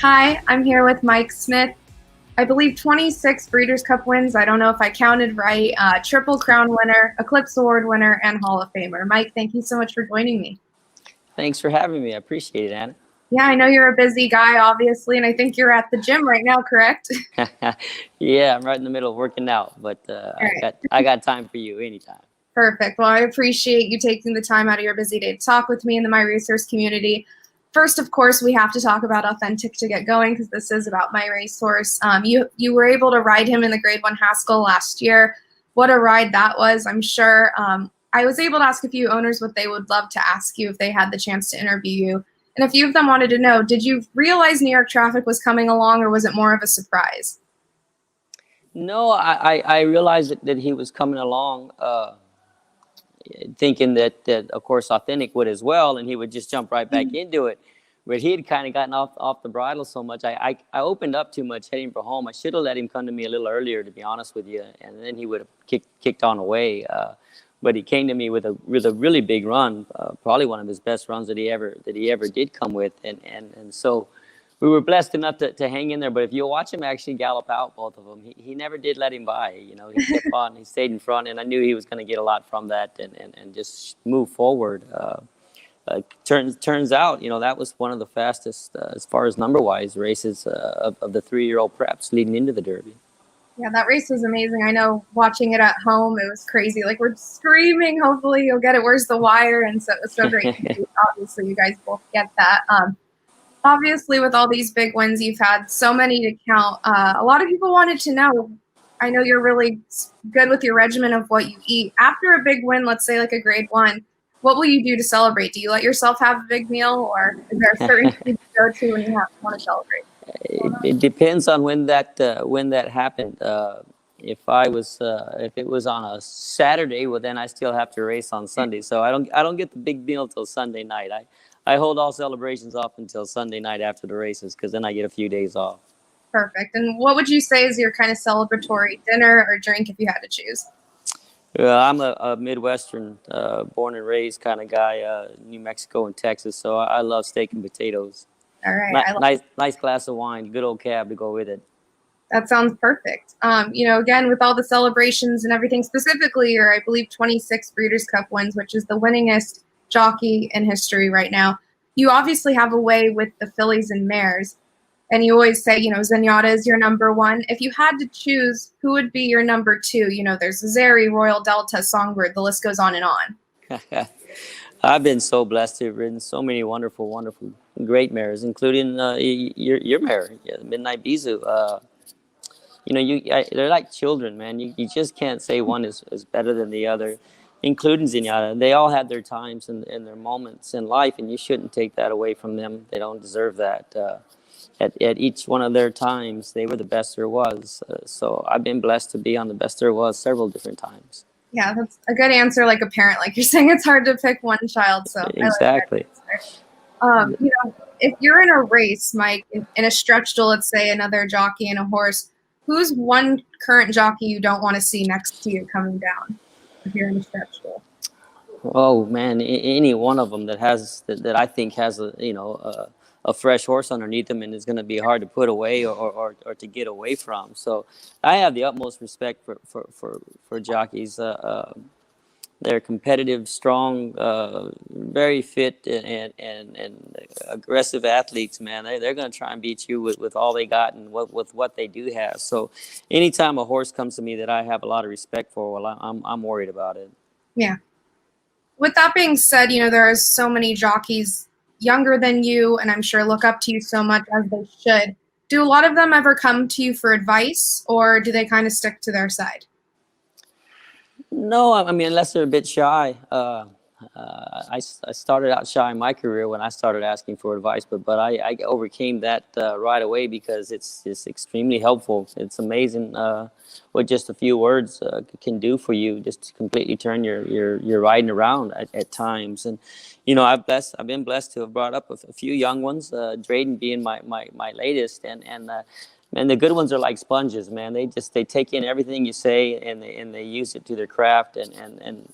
Hi, I'm here with Mike Smith. I believe 26 Breeders' Cup wins. I don't know if I counted right. Triple Crown winner, Eclipse Award winner, and Hall of Famer. Mike, thank you so much for joining me. Thanks for having me. I appreciate it, Anna. Yeah, I know you're a busy guy, obviously, and I think you're at the gym right now, correct? Yeah, I'm right in the middle of working out, but I got time for you anytime. Perfect. Well, I appreciate you taking the time out of your busy day to talk with me in the My Racehorse community. First, of course, we have to talk about Authentic to get going because this is about My Racehorse. You were able to ride him in the G1 Haskell last year. What a ride that was, I'm sure. I was able to ask a few owners what they would love to ask you if they had the chance to interview you. And a few of them wanted to know, did you realize New York traffic was coming along, or was it more of a surprise? No, I realized that he was coming along, thinking that of course Authentic would as well, and he would just jump right back into it. But he had kind of gotten off the bridle so much. I opened up too much heading for home. I should have let him come to me a little earlier, to be honest with you, and then he would have kicked on away. But he came to me with a really big run, probably one of his best runs that he ever did come with, and so we were blessed enough to hang in there. But if you watch him actually gallop out, both of them, he never did let him by. You know, he kept on, he stayed in front, and I knew he was going to get a lot from that and just move forward. Turns out, you know, that was one of the fastest, as far as number-wise, races of the 3-year-old preps leading into the Derby. Yeah, that race was amazing. I know watching it at home, it was crazy. Like, we're screaming, hopefully you'll get it. Where's the wire? And so it was so great. Obviously, you guys both get that. Obviously, with all these big wins you've had, so many to count. A lot of people wanted to know, I know you're really good with your regimen of what you eat. After a big win, let's say like a grade 1, what will you do to celebrate? Do you let yourself have a big meal, or is there a certain food you go to when you want to celebrate? It depends on when that happened. If it was on a Saturday, well, then I still have to race on Sunday. So I don't get the big meal till Sunday night. I hold all celebrations off until Sunday night after the races, because then I get a few days off. Perfect. And what would you say is your kind of celebratory dinner or drink if you had to choose? I'm a Midwestern, born and raised kind of guy, New Mexico and Texas. So I love steak and potatoes. All right. Nice glass of wine, good old cab to go with it. That sounds perfect. Again, with all the celebrations and everything, specifically your, I believe, 26 Breeders' Cup wins, which is the winningest jockey in history right now. You obviously have a way with the fillies and mares, and you always say, Zenyatta is your number 1. If you had to choose, who would be your number 2? There's Zeri, Royal Delta, Songbird, the list goes on and on. I've been so blessed to have ridden so many wonderful, great mares, including your mare, Midnight Bisou. They're like children, man. You just can't say one is better than the other, including Zenyatta. They all had their times and their moments in life, and you shouldn't take that away from them. They don't deserve that. At each one of their times, they were the best there was. So I've been blessed to be on the best there was several different times. Yeah, that's a good answer. Like a parent, like you're saying, it's hard to pick one child. So exactly. If you're in a race, Mike, in a stretch duel, let's say another jockey and a horse, who's one current jockey you don't want to see next to you coming down if you're in a stretch duel? Oh man, any one of them that I think has a fresh horse underneath them and is going to be hard to put away or to get away from. So I have the utmost respect for jockeys. They're competitive, strong, very fit and aggressive athletes, man. They're going to try and beat you with all they got and with what they do have. So anytime a horse comes to me that I have a lot of respect for, well, I'm worried about it. Yeah. With that being said, there are so many jockeys younger than you, and I'm sure look up to you so much, as they should. Do a lot of them ever come to you for advice, or do they kind of stick to their side? No, I mean, unless they're a bit shy. I started out shy in my career when I started asking for advice, but I overcame that right away, because it's extremely helpful. It's amazing what just a few words can do for you, just to completely turn your riding around at times. And I've been blessed to have brought up a few young ones, Drayden being my latest, and the good ones are like sponges, man. They take in everything you say, and they use it to their craft, and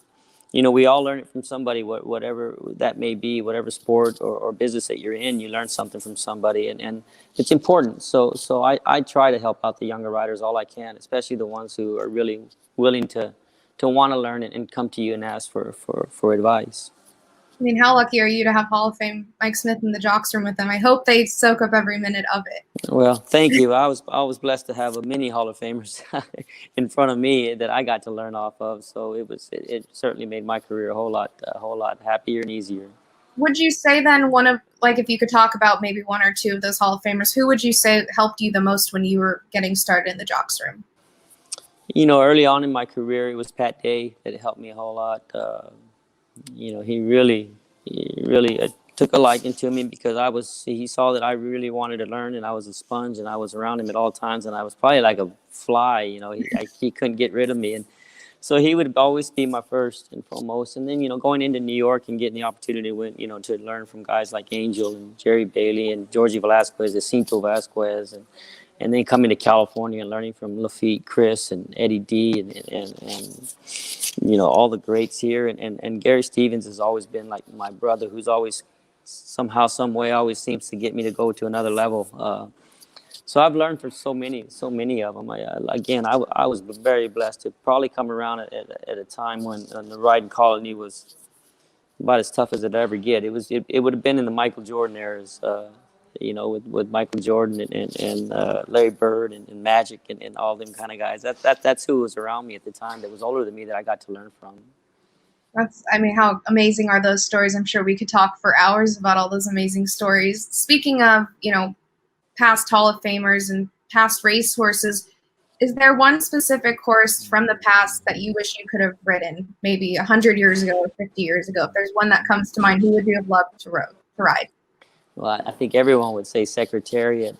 we all learn it from somebody, whatever that may be, whatever sport or business that you're in, you learn something from somebody, and it's important. So I try to help out the younger riders all I can, especially the ones who are really willing to want to learn and come to you and ask for advice. I mean, how lucky are you to have Hall of Fame Mike Smith in the jocks room with them? I hope they soak up every minute of it. Well, thank you. I was blessed to have a many Hall of Famers in front of me that I got to learn off of. So it certainly made my career a whole lot happier and easier. Would you say then if you could talk about maybe one or two of those Hall of Famers, who would you say helped you the most when you were getting started in the jocks room? Early on in my career, it was Pat Day that helped me a whole lot. He really took a liking to me because he saw that I really wanted to learn, and I was a sponge, and I was around him at all times, and I was probably like a fly. He couldn't get rid of me, and so he would always be my first and foremost. And then going into New York and getting the opportunity to learn from guys like Angel and Jerry Bailey and Georgie Velasquez, Jacinto Vasquez, and then coming to California and learning from Lafitte, Chris, and Eddie D, and all the greats here. And Gary Stevens has always been like my brother, who's always somehow, some way, always seems to get me to go to another level. So I've learned from so many of them. I was very blessed to probably come around at a time when the riding colony was about as tough as it ever get. It would have been in the Michael Jordan eras. With Michael Jordan and Larry Bird and Magic and all them kind of guys. That's who was around me at the time that was older than me that I got to learn from. How amazing are those stories? I'm sure we could talk for hours about all those amazing stories. Speaking of, past Hall of Famers and past racehorses, is there one specific horse from the past that you wish you could have ridden, maybe 100 years ago or 50 years ago? If there's one that comes to mind, who would you have loved to ride? Well, I think everyone would say Secretariat,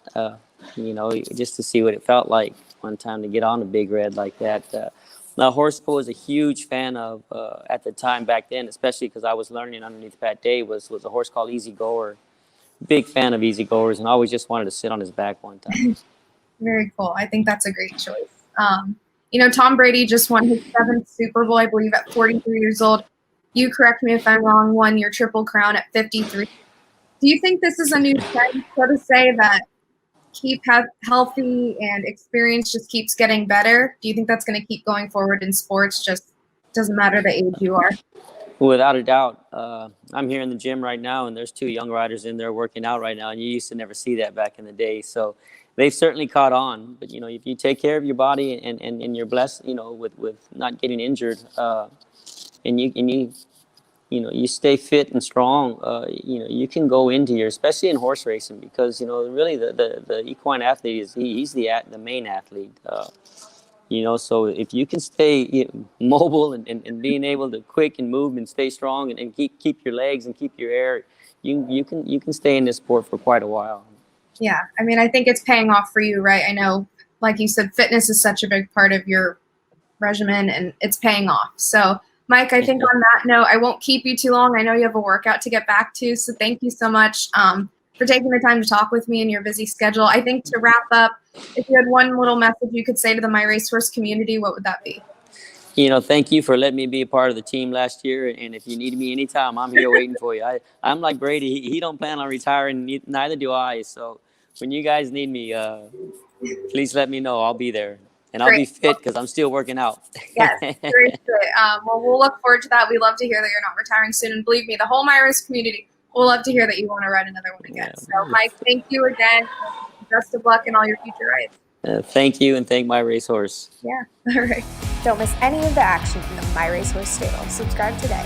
just to see what it felt like one time to get on a big red like that. Now, horse I was a huge fan of at the time back then, especially because I was learning underneath Pat Day, was a horse called Easy Goer. Big fan of Easy Goers, and I always just wanted to sit on his back one time. Very cool. I think that's a great choice. Tom Brady just won his 7th Super Bowl, I believe, at 43 years old. You correct me if I'm wrong, won your Triple Crown at 53. Do you think this is a new trend, so to say, that keep healthy and experience just keeps getting better? Do you think that's going to keep going forward in sports? Just doesn't matter the age you are. Without a doubt. I'm here in the gym right now, and there's 2 young riders in there working out right now, and you used to never see that back in the day. So they've certainly caught on. But, if you take care of your body and you're blessed, with not getting injured, and you stay fit and strong, you can go into especially in horse racing, because, really the equine athlete he's the main athlete. So if you can stay mobile and being able to quick and move and stay strong and keep your legs and keep your air, you can stay in this sport for quite a while. Yeah, I think it's paying off for you, right? I know, like you said, fitness is such a big part of your regimen, and it's paying off. So, Mike, I think on that note, I won't keep you too long. I know you have a workout to get back to, so thank you so much for taking the time to talk with me in your busy schedule. I think to wrap up, if you had one little message you could say to the My Racehorse community, what would that be? Thank you for letting me be a part of the team last year. And if you need me anytime, I'm here waiting for you. I'm like Brady. He don't plan on retiring. Neither do I. So when you guys need me, please let me know. I'll be there. And I'll be fit because I'm still working out. Yes, very good. Well, we'll look forward to that. We love to hear that you're not retiring soon. And believe me, the whole My Race community will love to hear that you want to ride another one again. So, Mike, thank you again. Best of luck in all your future rides. Thank you, and thank My Racehorse. Yeah, all right. Don't miss any of the action in the My Racehorse stable. Subscribe today.